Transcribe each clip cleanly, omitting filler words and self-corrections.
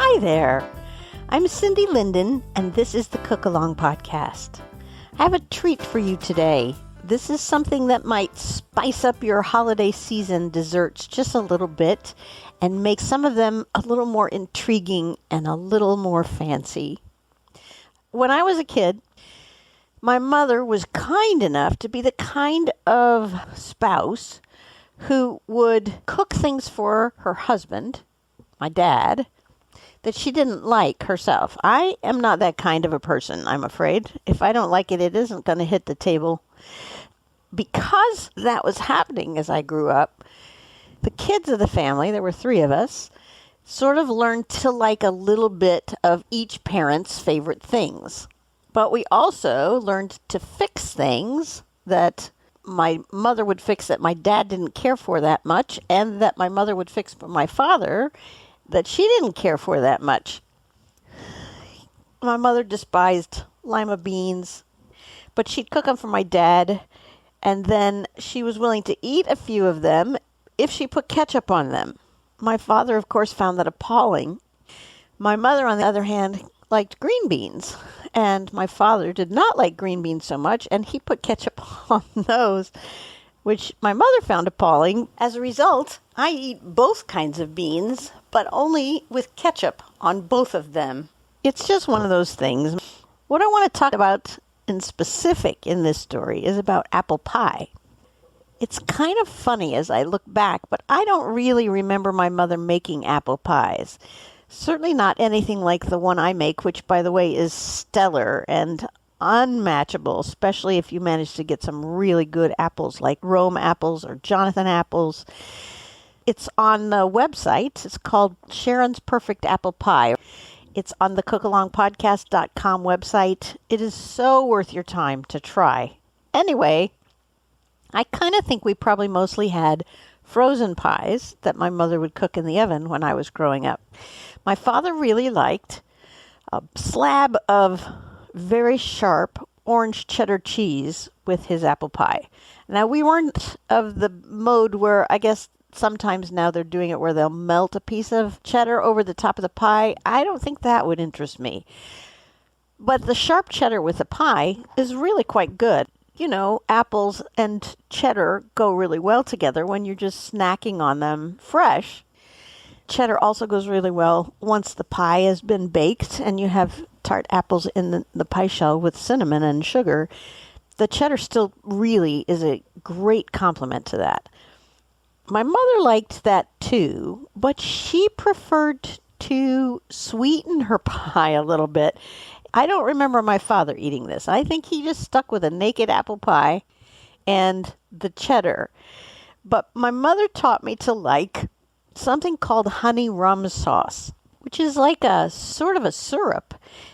Hi there. I'm Cindy Linden, and this is the Cookalong podcast. I have a treat for you today. This is something that might spice up your holiday season desserts just a little bit and make some of them a little more intriguing and a little more fancy. When I was a kid, my mother was kind enough to be the kind of spouse who would cook things for her husband, my dad, that she didn't like herself. I am not that kind of a person, I'm afraid. If I don't like it, it isn't going to hit the table. Because that was happening as I grew up, the kids of the family, there were 3 of us, sort of learned to like a little bit of each parent's favorite things. But we also learned to fix things that my mother would fix that my dad didn't care for that much, and that my mother would fix for my father that she didn't care for that much. My mother despised lima beans, but she'd cook them for my dad, and then she was willing to eat a few of them if she put ketchup on them. My father, of course, found that appalling. My mother, on the other hand, liked green beans, and my father did not like green beans so much, and he put ketchup on those, which my mother found appalling. As a result, I eat both kinds of beans, but only with ketchup on both of them. It's just one of those things. What I want to talk about in specific in this story is about apple pie. It's kind of funny as I look back, but I don't really remember my mother making apple pies. Certainly not anything like the one I make, which, by the way, is stellar and unmatchable, especially if you manage to get some really good apples like Rome apples or Jonathan apples. It's on the website. It's called Sharon's Perfect Apple Pie. It's on the cookalongpodcast.com website. It is so worth your time to try. Anyway, I kind of think we probably mostly had frozen pies that my mother would cook in the oven when I was growing up. My father really liked a slab of very sharp orange cheddar cheese with his apple pie. Now, we weren't of the mode where, I guess sometimes now they're doing it where they'll melt a piece of cheddar over the top of the pie. I don't think that would interest me. But the sharp cheddar with the pie is really quite good. You know, apples and cheddar go really well together when you're just snacking on them fresh. Cheddar also goes really well once the pie has been baked and you have tart apples in the pie shell with cinnamon and sugar. The cheddar still really is a great complement to that. My mother liked that too, but she preferred to sweeten her pie a little bit. I don't remember my father eating this. I think he just stuck with a naked apple pie and the cheddar. But my mother taught me to like something called honey rum sauce, which is like a sort of a syrup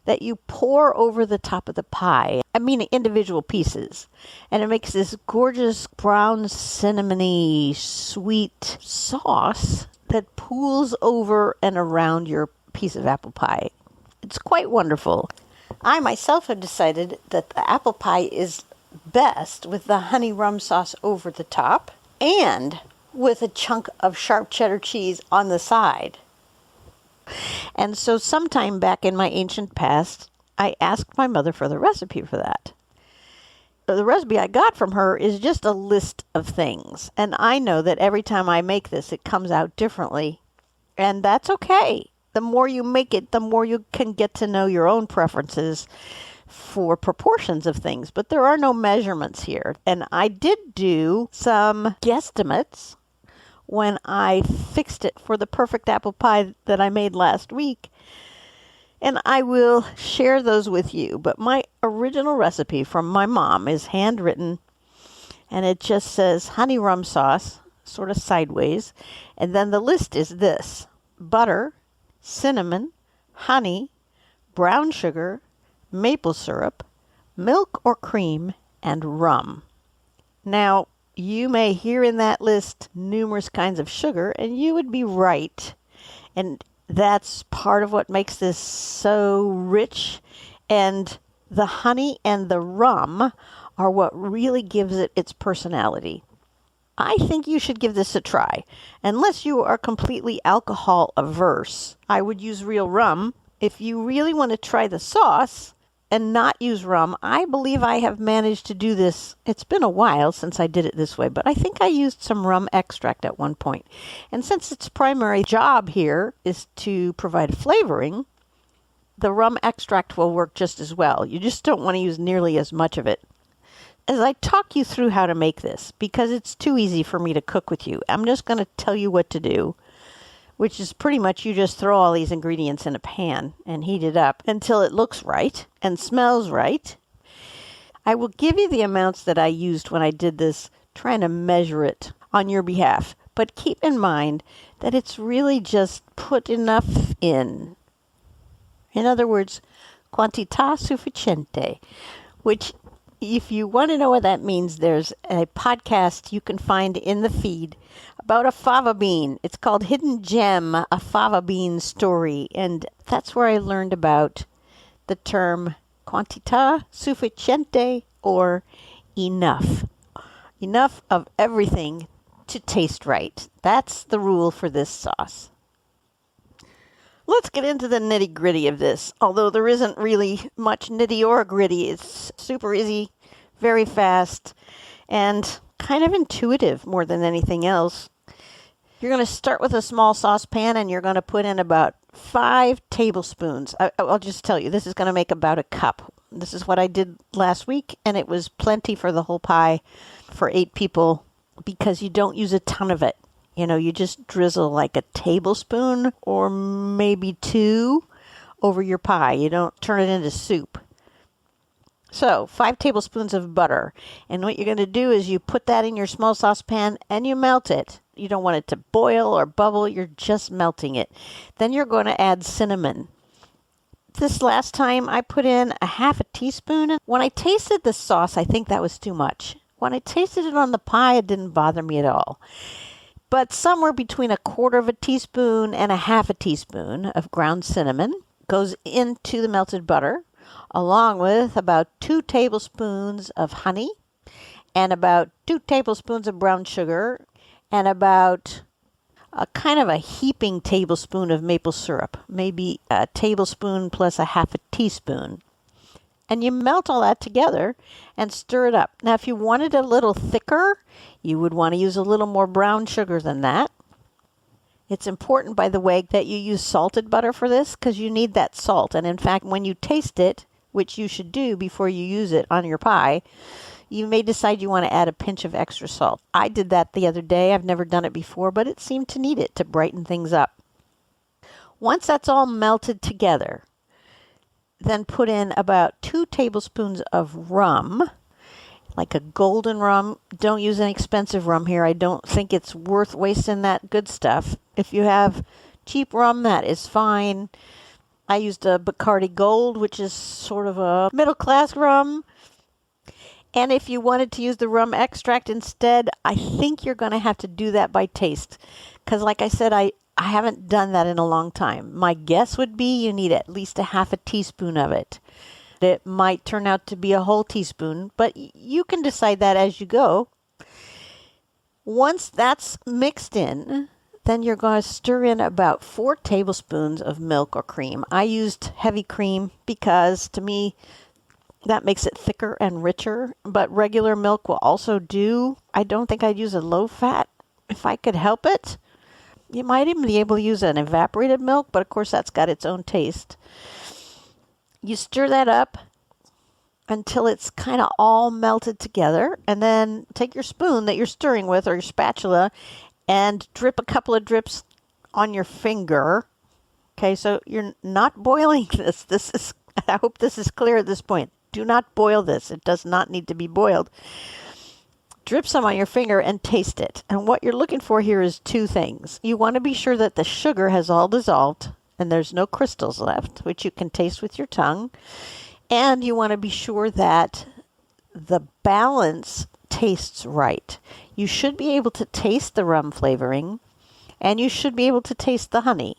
that you pour over the top of the pie. I mean, individual pieces. And it makes this gorgeous brown cinnamony sweet sauce that pools over and around your piece of apple pie. It's quite wonderful. I myself have decided that the apple pie is best with the honey rum sauce over the top and with a chunk of sharp cheddar cheese on the side. And so sometime back in my ancient past, I asked my mother for the recipe for that. The recipe I got from her is just a list of things. And I know that every time I make this, it comes out differently. And that's okay. The more you make it, the more you can get to know your own preferences for proportions of things. But there are no measurements here. And I did do some guesstimates when I fixed it for the perfect apple pie that I made last week. And I will share those with you. But my original recipe from my mom is handwritten. And it just says honey rum sauce, sort of sideways. And then the list is this: butter, cinnamon, honey, brown sugar, maple syrup, milk or cream, and rum. Now, you may hear in that list numerous kinds of sugar, and you would be right. And that's part of what makes this so rich. And the honey and the rum are what really gives it its personality. I think you should give this a try. Unless you are completely alcohol averse, I would use real rum. If you really want to try the sauce and not use rum, I believe I have managed to do this. It's been a while since I did it this way, but I think I used some rum extract at one point. And since its primary job here is to provide flavoring, the rum extract will work just as well. You just don't want to use nearly as much of it. As I talk you through how to make this, because it's too easy for me to cook with you, I'm just going to tell you what to do, which is pretty much you just throw all these ingredients in a pan and heat it up until it looks right and smells right. I will give you the amounts that I used when I did this, trying to measure it on your behalf. But keep in mind that it's really just put enough in. In other words, quantità sufficiente, which if you want to know what that means, there's a podcast you can find in the feed about a fava bean. It's called Hidden Gem, a fava bean story. And that's where I learned about the term quantità sufficiente, or enough. Enough of everything to taste right. That's the rule for this sauce. Let's get into the nitty-gritty of this, although there isn't really much nitty or gritty. It's super easy, very fast, and kind of intuitive more than anything else. You're going to start with a small saucepan, and you're going to put in about 5 tablespoons. I'll just tell you, this is going to make about a cup. This is what I did last week, and it was plenty for the whole pie for 8 people because you don't use a ton of it. You know, you just drizzle like a tablespoon or maybe 2 over your pie. You don't turn it into soup. So 5 tablespoons of butter. And what you're going to do is you put that in your small saucepan and you melt it. You don't want it to boil or bubble. You're just melting it. Then you're going to add cinnamon. This last time I put in a half a teaspoon. When I tasted the sauce, I think that was too much. When I tasted it on the pie, it didn't bother me at all. But somewhere between 1/4 teaspoon and a half a teaspoon of ground cinnamon goes into the melted butter, along with about 2 tablespoons of honey and about 2 tablespoons of brown sugar and about a kind of a heaping tablespoon of maple syrup, maybe a tablespoon plus a half a teaspoon. And you melt all that together and stir it up. Now, if you wanted a little thicker, you would want to use a little more brown sugar than that. It's important, by the way, that you use salted butter for this because you need that salt. And in fact, when you taste it, which you should do before you use it on your pie, you may decide you want to add a pinch of extra salt. I did that the other day. I've never done it before, but it seemed to need it to brighten things up. Once that's all melted together, then put in about 2 tablespoons of rum, like a golden rum. Don't use an expensive rum here. I don't think it's worth wasting that good stuff. If you have cheap rum, that is fine. I used a Bacardi Gold, which is sort of a middle-class rum. And if you wanted to use the rum extract instead, I think you're going to have to do that by taste. Because like I said, I haven't done that in a long time. My guess would be you need at least a half a teaspoon of it. It might turn out to be a whole teaspoon, but you can decide that as you go. Once that's mixed in, then you're going to stir in about 4 tablespoons of milk or cream. I used heavy cream because to me that makes it thicker and richer, but regular milk will also do. I don't think I'd use a low fat if I could help it. You might even be able to use an evaporated milk, but of course that's got its own taste. You stir that up until it's kind of all melted together, and then take your spoon that you're stirring with or your spatula and drip a couple of drips on your finger. Okay, so you're not boiling this. I hope this is clear at this point. Do not boil this. It does not need to be boiled. Drip some on your finger and taste it. And what you're looking for here is 2 things. You want to be sure that the sugar has all dissolved and there's no crystals left, which you can taste with your tongue. And you want to be sure that the balance tastes right. You should be able to taste the rum flavoring, and you should be able to taste the honey.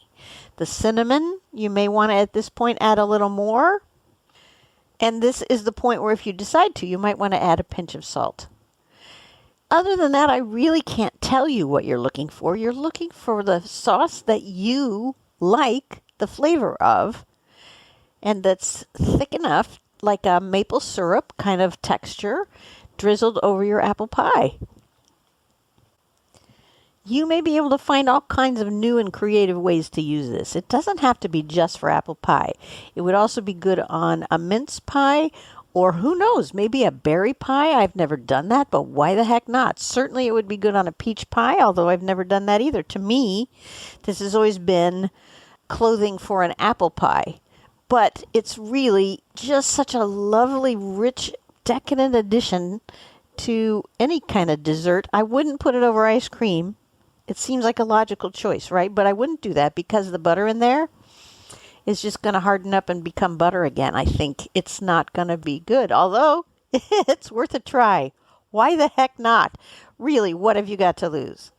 The cinnamon, you may want to at this point add a little more. And this is the point where if you decide to, you might want to add a pinch of salt. other than that, I really can't tell you what you're looking for. You're looking for the sauce that you like the flavor of and that's thick enough, like a maple syrup kind of texture, drizzled over your apple pie. You may be able to find all kinds of new and creative ways to use this. It doesn't have to be just for apple pie. It would also be good on a mince pie, or who knows, maybe a berry pie. I've never done that, but why the heck not? Certainly it would be good on a peach pie, although I've never done that either. To me, this has always been clothing for an apple pie. But it's really just such a lovely, rich, decadent addition to any kind of dessert. I wouldn't put it over ice cream. It seems like a logical choice, right? But I wouldn't do that because the butter in there is just going to harden up and become butter again. I think it's not going to be good, although it's worth a try. Why the heck not? Really, what have you got to lose?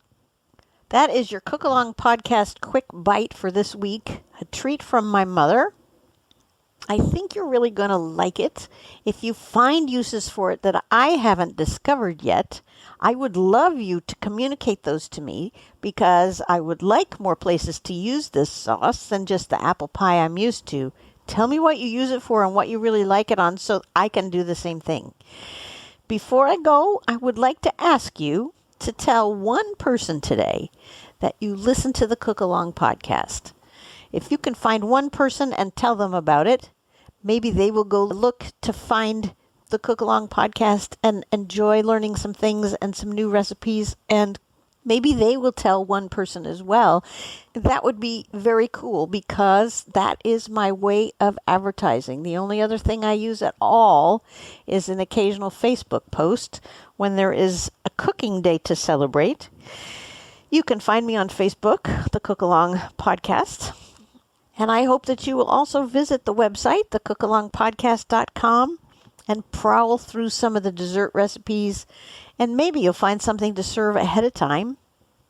That is your Cookalong Podcast quick bite for this week. A treat from my mother. I think you're really going to like it. If you find uses for it that I haven't discovered yet, I would love you to communicate those to me because I would like more places to use this sauce than just the apple pie I'm used to. Tell me what you use it for and what you really like it on so I can do the same thing. Before I go, I would like to ask you to tell one person today that you listen to the Cookalong Podcast. If you can find one person and tell them about it, maybe they will go look to find the Cookalong Podcast and enjoy learning some things and some new recipes, and maybe they will tell one person as well. That would be very cool because that is my way of advertising. The only other thing I use at all is an occasional Facebook post when there is a cooking day to celebrate. You can find me on Facebook, the Cookalong Podcast. And I hope that you will also visit the website, thecookalongpodcast.com, and prowl through some of the dessert recipes. And maybe you'll find something to serve ahead of time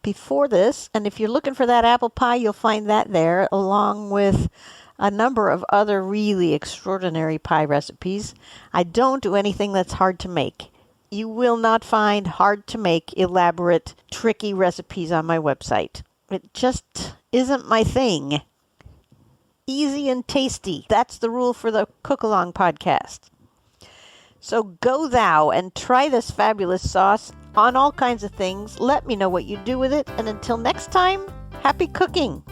before this. And if you're looking for that apple pie, you'll find that there, along with a number of other really extraordinary pie recipes. I don't do anything that's hard to make. You will not find hard to make, elaborate, tricky recipes on my website. It just isn't my thing. Easy and tasty. That's the rule for the Cookalong Podcast. So go thou and try this fabulous sauce on all kinds of things. Let me know what you do with it. And until next time, happy cooking.